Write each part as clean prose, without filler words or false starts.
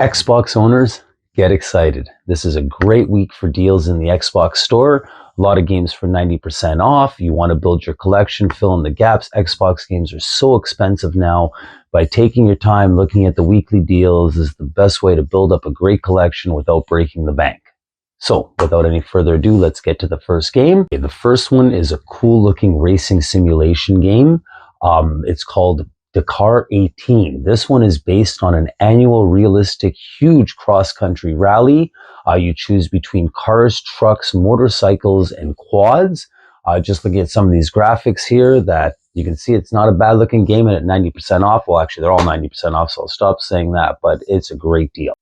Xbox owners, get excited. This is a great week for deals in the Xbox store. A lot of games for 90% off. You want to build your collection, fill in the gaps. Xbox games are so expensive now. By taking your time looking at the weekly deals is the best way to build up a great collection without breaking the bank. So, without any further ado, let's get to the first game. Okay, the first one is a cool looking racing simulation game. It's called Dakar 18. This one is based on an annual realistic huge cross-country rally. You choose between cars, trucks, motorcycles, and quads. Just looking at some of these graphics here that you can see it's not a bad looking game, and at 90% off, well actually they're all 90% off, so I'll stop saying that, but it's a great deal.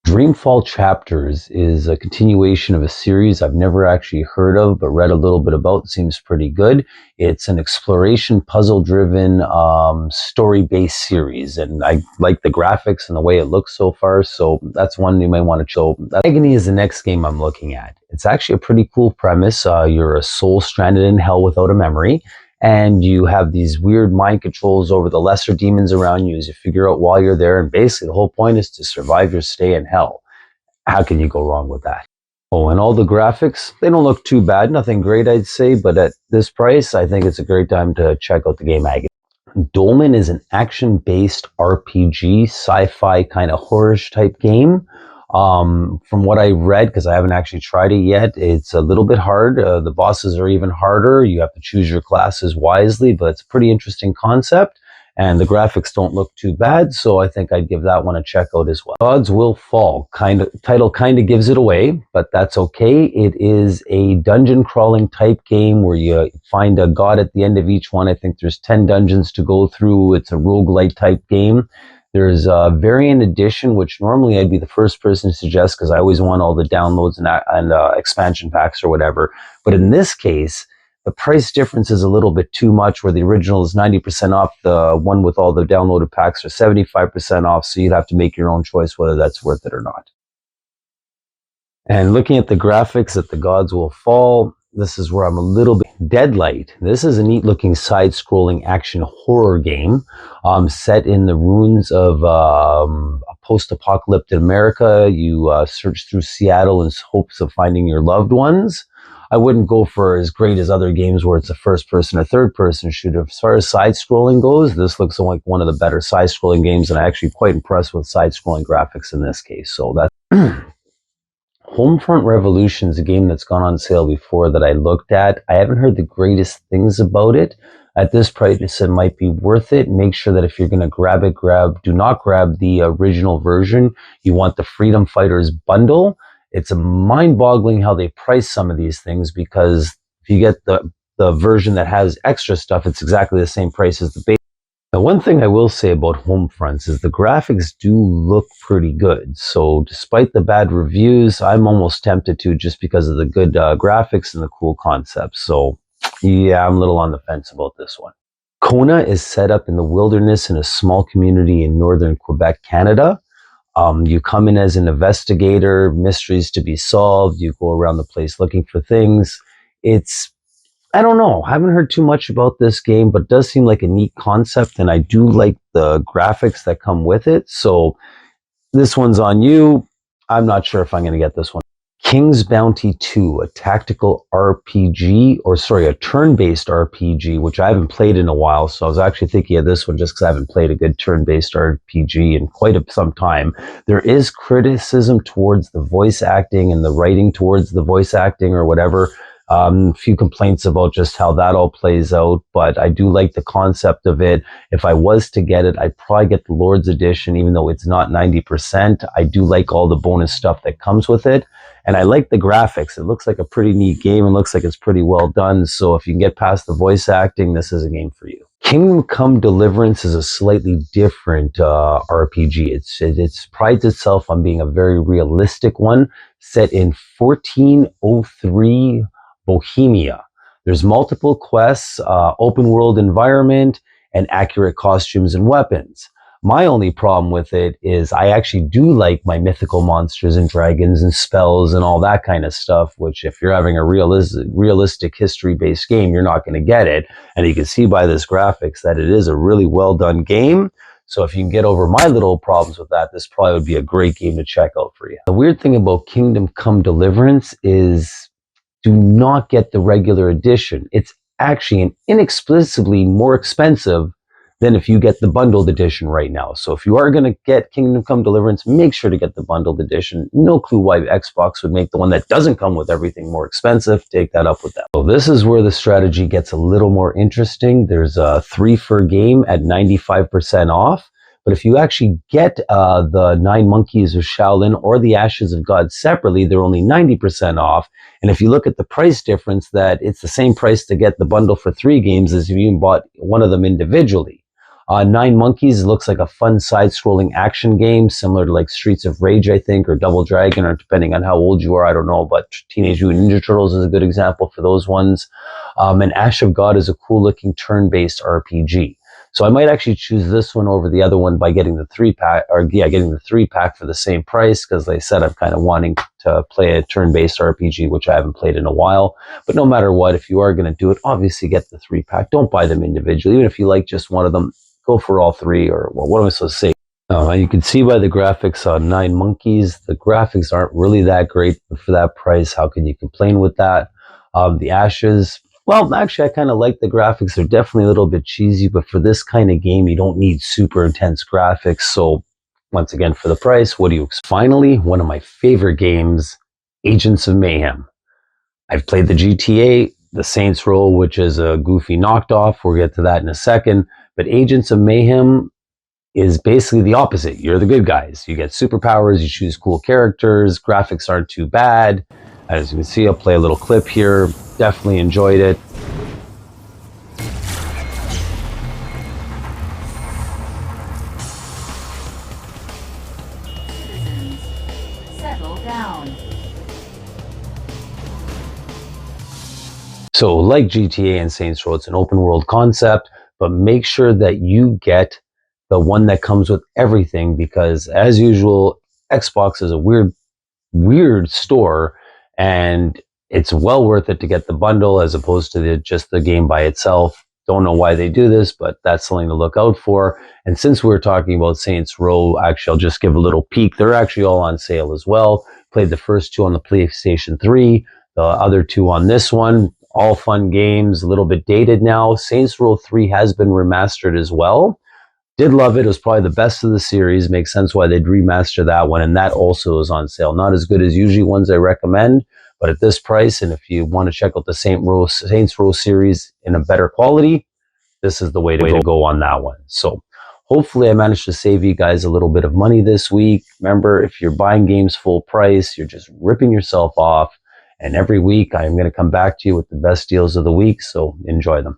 Dreamfall Chapters is a continuation of a series I've never actually heard of, but read a little bit about. It seems pretty good. It's an exploration, puzzle-driven, story-based series, and I like the graphics and the way it looks so far, so that's one you may want to show. Agony is the next game I'm looking at. It's actually a pretty cool premise. You're a soul stranded in hell without a memory, and you have these weird mind controls over the lesser demons around you as you figure out while you're there. And basically the whole point is to survive your stay in hell. How can you go wrong with that? Oh, and all the graphics, they don't look too bad. Nothing great, I'd say. But at this price, I think it's a great time to check out the game Agony. Dolmen is an action-based RPG, sci-fi kind of horror-ish type game. From what I read, because I haven't actually tried it yet, it's a little bit hard. The bosses are even harder. You have to choose your classes wisely, but it's a pretty interesting concept, and the graphics don't look too bad, so I think I'd give that one a check out as well. Gods Will Fall, title kind of gives it away, but that's okay. It is a dungeon crawling type game where you find a god at the end of each one. I think there's 10 dungeons to go through. It's a roguelite type game. There's a variant edition, which normally I'd be the first person to suggest because I always want all the downloads and expansion packs or whatever. But in this case, the price difference is a little bit too much, where the original is 90% off. The one with all the downloaded packs are 75% off. So you'd have to make your own choice whether that's worth it or not. And looking at the graphics at The Gods Will Fall, this is where I'm a little bit. Deadlight. This is a neat looking side-scrolling action horror game set in the ruins of a post-apocalyptic America. You search through Seattle in hopes of finding your loved ones. I wouldn't go for as great as other games where it's a first-person or third-person shooter. As far as side-scrolling goes, this looks like one of the better side-scrolling games, and I'm actually quite impressed with side-scrolling graphics in this case. So that's Homefront Revolution is a game that's gone on sale before that I looked at. I haven't heard the greatest things about it. At this price, it might be worth it. Make sure that if you're going to grab it, do not grab the original version. You want the Freedom Fighters bundle. It's mind-boggling how they price some of these things, because if you get the version that has extra stuff, it's exactly the same price as the base. Now, one thing I will say about Homefronts is the graphics do look pretty good. So despite the bad reviews, I'm almost tempted to, just because of the good graphics and the cool concepts. So yeah, I'm a little on the fence about this one. Kona is set up in the wilderness in a small community in northern Quebec, Canada. You come in as an investigator, mysteries to be solved. You go around the place looking for things. I don't know. I haven't heard too much about this game, but it does seem like a neat concept, and I do like the graphics that come with it. So this one's on you. I'm not sure if I'm going to get this one. King's Bounty 2, a tactical RPG, a turn-based RPG, which I haven't played in a while. So I was actually thinking of this one just because I haven't played a good turn-based RPG in some time. There is criticism towards the voice acting and the writing towards the voice acting or whatever. A few complaints about just how that all plays out, but I do like the concept of it. If I was to get it, I'd probably get the Lord's Edition, even though it's not 90%. I do like all the bonus stuff that comes with it, and I like the graphics. It looks like a pretty neat game, and looks like it's pretty well done. So if you can get past the voice acting, this is a game for you. Kingdom Come Deliverance is a slightly different RPG. It prides itself on being a very realistic one, set in 1403 Bohemia. There's multiple quests, open world environment, and accurate costumes and weapons. My only problem with it is I actually do like my mythical monsters and dragons and spells and all that kind of stuff, which if you're having a realistic history-based game, you're not going to get it. And you can see by this graphics that it is a really well done game. So if you can get over my little problems with that, this probably would be a great game to check out for you. The weird thing about Kingdom Come Deliverance is do not get the regular edition. It's actually inexplicably more expensive than if you get the bundled edition right now. So if you are going to get Kingdom Come Deliverance, make sure to get the bundled edition. No clue why Xbox would make the one that doesn't come with everything more expensive. Take that up with them. So this is where the strategy gets a little more interesting. There's a 3 for a game at 95% off. But if you actually get the 9 Monkeys of Shaolin or the Ashes of God separately, they're only 90% off. And if you look at the price difference, that it's the same price to get the bundle for 3 games as if you even bought one of them individually. 9 Monkeys looks like a fun side-scrolling action game, similar to like Streets of Rage, I think, or Double Dragon, or depending on how old you are, I don't know, but Teenage Mutant Ninja Turtles is a good example for those ones. And Ash of God is a cool-looking turn-based RPG. So I might actually choose this one over the other one by getting the 3-pack, getting the 3-pack for the same price, because like I said, I'm kind of wanting to play a turn-based RPG, which I haven't played in a while. But no matter what, if you are going to do it, obviously get the 3-pack. Don't buy them individually. Even if you like just one of them, go for all 3, or well, what am I supposed to say? You can see by the graphics on 9 Monkeys, the graphics aren't really that great, but for that price, how can you complain with that? The Ashes, well, actually, I kind of like the graphics. They're definitely a little bit cheesy, but for this kind of game, you don't need super intense graphics. So once again, for the price, what do you expect? Finally, one of my favorite games, Agents of Mayhem. I've played the GTA, the Saints Row, which is a goofy knocked off. We'll get to that in a second. But Agents of Mayhem is basically the opposite. You're the good guys. You get superpowers, you choose cool characters, graphics aren't too bad. As you can see, I'll play a little clip here. Definitely enjoyed it. Settle down. So like GTA and Saints Row, it's an open world concept, but make sure that you get the one that comes with everything, because as usual, Xbox is a weird store, and it's well worth it to get the bundle as opposed to just the game by itself. Don't know why they do this, but that's something to look out for. And since we're talking about Saints Row, actually, I'll just give a little peek. They're actually all on sale as well. Played the first 2 on the PlayStation 3, the other 2 on this one. All fun games, a little bit dated now. Saints Row 3 has been remastered as well. Did love it. It was probably the best of the series. Makes sense why they'd remaster that one. And that also is on sale. Not as good as usually ones I recommend, but at this price, and if you want to check out the Saints Row series in a better quality, this is the way to go on that one. So hopefully I managed to save you guys a little bit of money this week. Remember, if you're buying games full price, you're just ripping yourself off. And every week I'm going to come back to you with the best deals of the week. So enjoy them.